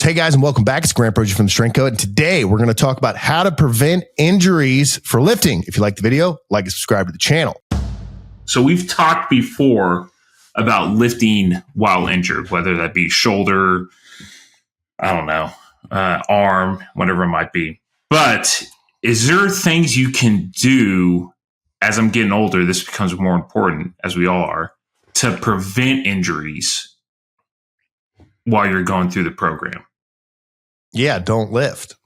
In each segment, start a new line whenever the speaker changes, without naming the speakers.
Hey guys, and welcome back. It's Grant Brogy from the Strength Code. And today we're going to talk about how to prevent injuries for lifting. If you like the video, like and subscribe to the channel.
So we've talked before about lifting while injured, whether that be shoulder, arm, whatever it might be. But is there things you can do as I'm getting older? This becomes more important, as we all are, to prevent injuries while you're going through the program.
Yeah, don't lift.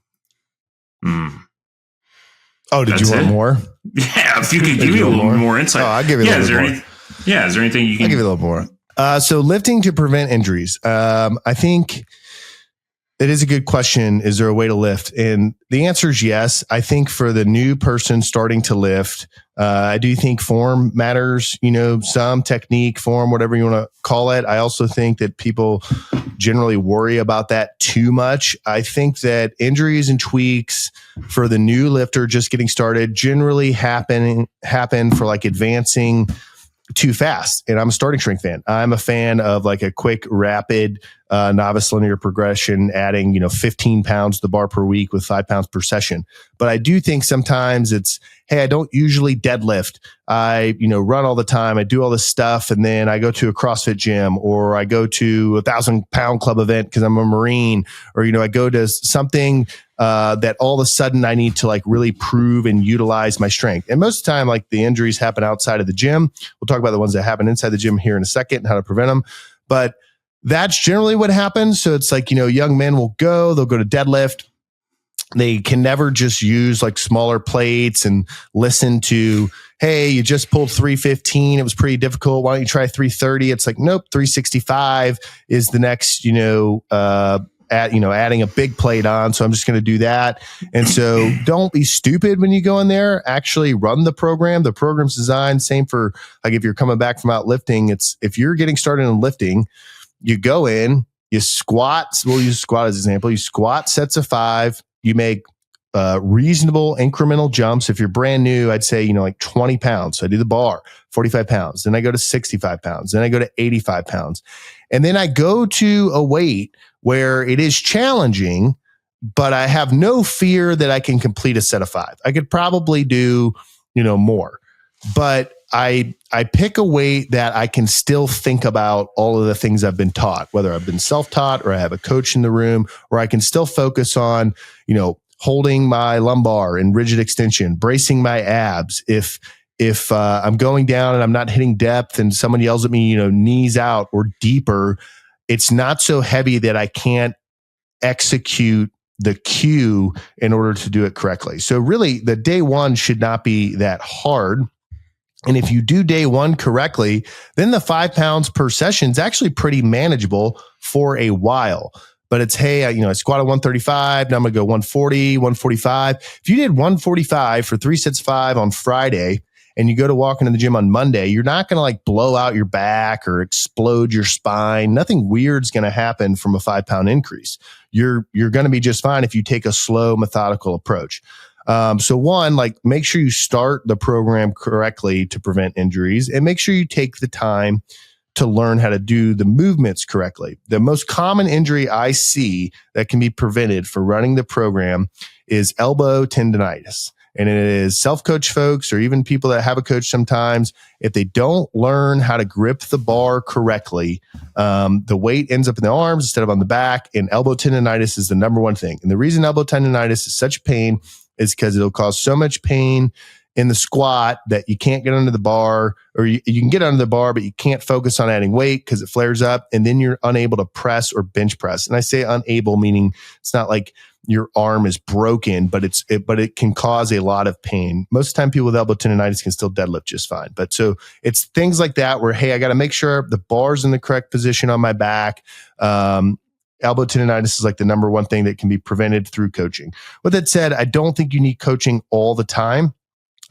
Oh,
did you want more?
Yeah, if you could give me a little more insight.
Oh, I'll give you a little more.
Is there anything you can...
I'll give you a little more. So lifting to prevent injuries. I think it is a good question. Is there a way to lift? And the answer is yes. I think for the new person starting to lift, I do think form matters, some technique, form, whatever you want to call it. I also think that people generally worry about that too much. I think that injuries and tweaks for the new lifter just getting started generally happen for like advancing too fast. And I'm a starting strength fan. I'm a fan of like a quick, rapid novice linear progression, adding, 15 pounds to the bar per week with 5 pounds per session. But I do think sometimes it's, hey, I don't usually deadlift. I, run all the time. I do all this stuff. And then I go to a CrossFit gym, or I go to 1,000-pound club event because I'm a Marine, or, I go to something that all of a sudden I need to like really prove and utilize my strength. And most of the time, like the injuries happen outside of the gym. We'll talk about the ones that happen inside the gym here in a second and how to prevent them. But that's generally what happens. So it's like, young men they'll go to deadlift. They can never just use like smaller plates and listen to, hey, you just pulled 315. It was pretty difficult. Why don't you try 330? It's like, nope, 365 is the next, adding a big plate on. So I'm just going to do that. And so don't be stupid when you go in there. Actually run the program. The program's designed, same for like if you're coming back from out lifting, it's if you're getting started in lifting, you go in, you squat. We'll use squat as an example. You squat sets of 5. You make reasonable incremental jumps. If you're brand new, I'd say, like 20 pounds. So I do the bar, 45 pounds. Then I go to 65 pounds. Then I go to 85 pounds. And then I go to a weight where it is challenging, but I have no fear that I can complete a set of 5. I could probably do, more. But I pick a weight that I can still think about all of the things I've been taught, whether I've been self-taught or I have a coach in the room, or I can still focus on, holding my lumbar in rigid extension, bracing my abs. If I'm going down and I'm not hitting depth and someone yells at me, knees out or deeper, it's not so heavy that I can't execute the cue in order to do it correctly. So really the day one should not be that hard. And if you do day one correctly, then the 5 pounds per session is actually pretty manageable for a while. But it's, hey, I squatted 135. Now I'm going to go 140, 145. If you did 145 for 3 sets of 5 on Friday and you go to walk into the gym on Monday, you're not going to like blow out your back or explode your spine. Nothing weird's going to happen from a 5 pound increase. You're going to be just fine if you take a slow, methodical approach. So one, like make sure you start the program correctly to prevent injuries, and make sure you take the time to learn how to do the movements correctly. The most common injury I see that can be prevented for running the program is elbow tendonitis. And it is self-coach folks, or even people that have a coach sometimes, if they don't learn how to grip the bar correctly, the weight ends up in the arms instead of on the back, and elbow tendonitis is the number one thing. And the reason elbow tendonitis is such pain is because it'll cause so much pain in the squat that you can't get under the bar, or you can get under the bar, but you can't focus on adding weight because it flares up, and then you're unable to press or bench press. And I say unable, meaning it's not like your arm is broken, but it can cause a lot of pain. Most of the time people with elbow tendonitis can still deadlift just fine. But so it's things like that where, hey, I got to make sure the bar's in the correct position on my back. Elbow tendonitis is like the number one thing that can be prevented through coaching. With that said, I don't think you need coaching all the time.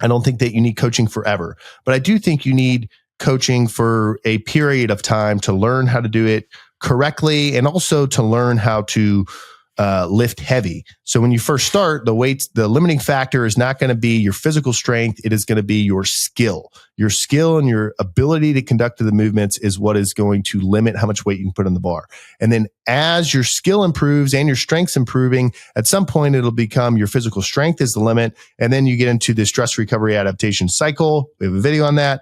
I don't think that you need coaching forever, but I do think you need coaching for a period of time to learn how to do it correctly, and also to learn how to lift heavy. So when you first start, the limiting factor is not going to be your physical strength. It is going to be your skill. Your skill and your ability to conduct the movements is what is going to limit how much weight you can put on the bar. And then as your skill improves and your strength's improving, at some point it'll become your physical strength is the limit. And then you get into the stress recovery adaptation cycle. We have a video on that.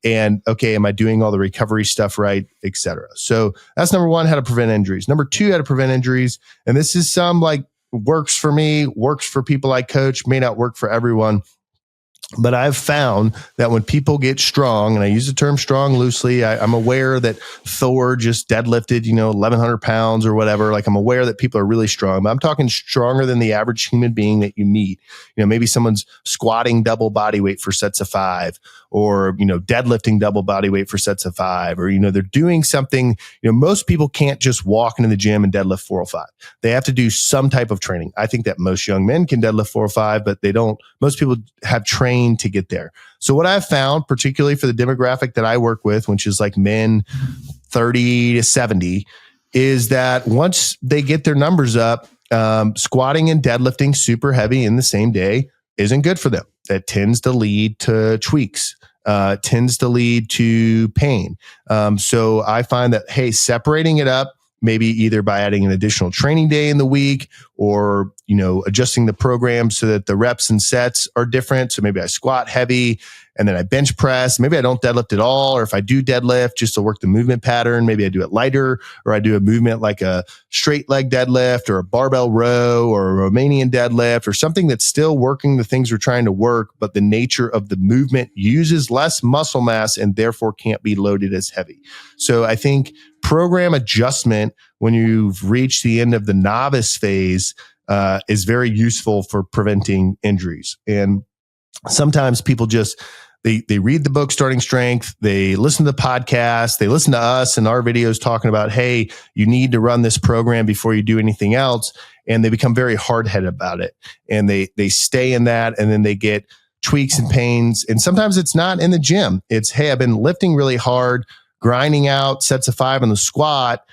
And okay, am I doing all the recovery stuff right, et cetera? So that's number one, how to prevent injuries. Number two, how to prevent injuries. And this is some like works for me, works for people I coach, may not work for everyone. But I've found that when people get strong, and I use the term strong loosely, I'm aware that Thor just deadlifted, 1,100 pounds or whatever. Like I'm aware that people are really strong, but I'm talking stronger than the average human being that you meet. Maybe someone's squatting double body weight for sets of 5, or, deadlifting double body weight for sets of 5, or, they're doing something. Most people can't just walk into the gym and deadlift 405. They have to do some type of training. I think that most young men can deadlift 405, but they don't. Most people have trained to get there. So what I've found, particularly for the demographic that I work with, which is like men 30 to 70, is that once they get their numbers up, squatting and deadlifting super heavy in the same day isn't good for them. That tends to lead to tweaks, tends to lead to pain. So I find that, hey, separating it up, maybe either by adding an additional training day in the week, or, adjusting the program so that the reps and sets are different. So maybe I squat heavy and then I bench press. Maybe I don't deadlift at all. Or if I do deadlift, just to work the movement pattern, maybe I do it lighter, or I do a movement like a straight leg deadlift or a barbell row or a Romanian deadlift, or something that's still working the things we're trying to work, but the nature of the movement uses less muscle mass and therefore can't be loaded as heavy. So I think program adjustment when you've reached the end of the novice phase is very useful for preventing injuries. And sometimes people just, they read the book, Starting Strength, they listen to the podcast, they listen to us and our videos talking about, hey, you need to run this program before you do anything else. And they become very hard-headed about it. And they stay in that, and then they get tweaks and pains. And sometimes it's not in the gym. It's, hey, I've been lifting really hard, grinding out sets of 5 on the squat.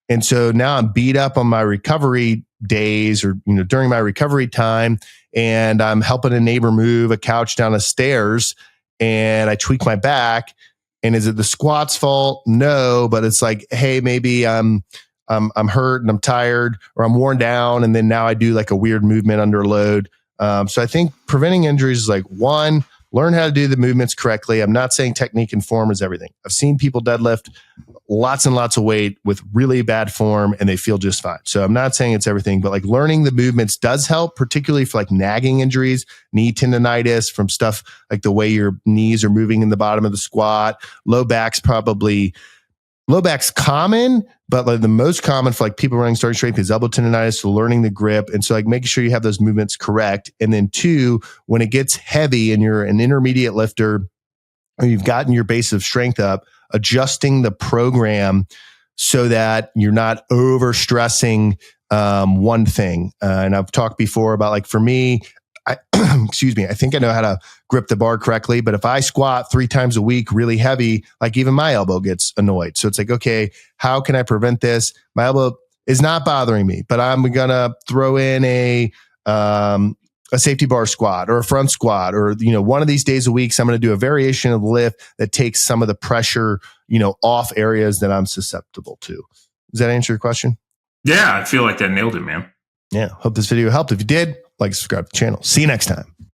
And so now I'm beat up on my recovery days, or, during my recovery time, and I'm helping a neighbor move a couch down the stairs, and I tweak my back. And is it the squat's fault? No, but it's like, hey, maybe I'm hurt and I'm tired, or I'm worn down. And then now I do like a weird movement under load. So I think preventing injuries is like, one, learn how to do the movements correctly. I'm not saying technique and form is everything. I've seen people deadlift lots and lots of weight with really bad form and they feel just fine. So I'm not saying it's everything, but like learning the movements does help, particularly for like nagging injuries, knee tendonitis from stuff like the way your knees are moving in the bottom of the squat. Low back's common, but like the most common for like people running starting strength is elbow tendonitis, so learning the grip. And so like making sure you have those movements correct. And then 2, when it gets heavy and you're an intermediate lifter, or you've gotten your base of strength up, adjusting the program so that you're not over stressing one thing. And I've talked before about, like, for me, I think I know how to grip the bar correctly, but if I squat 3 times a week really heavy, like even my elbow gets annoyed. So it's like, okay, how can I prevent this? My elbow is not bothering me, but I'm going to throw in a safety bar squat or a front squat, or, one of these days a week, so I'm going to do a variation of the lift that takes some of the pressure, off areas that I'm susceptible to. Does that answer your question?
Yeah, I feel like that nailed it, man.
Yeah. Hope this video helped. If you did, like, subscribe to the channel. See you next time.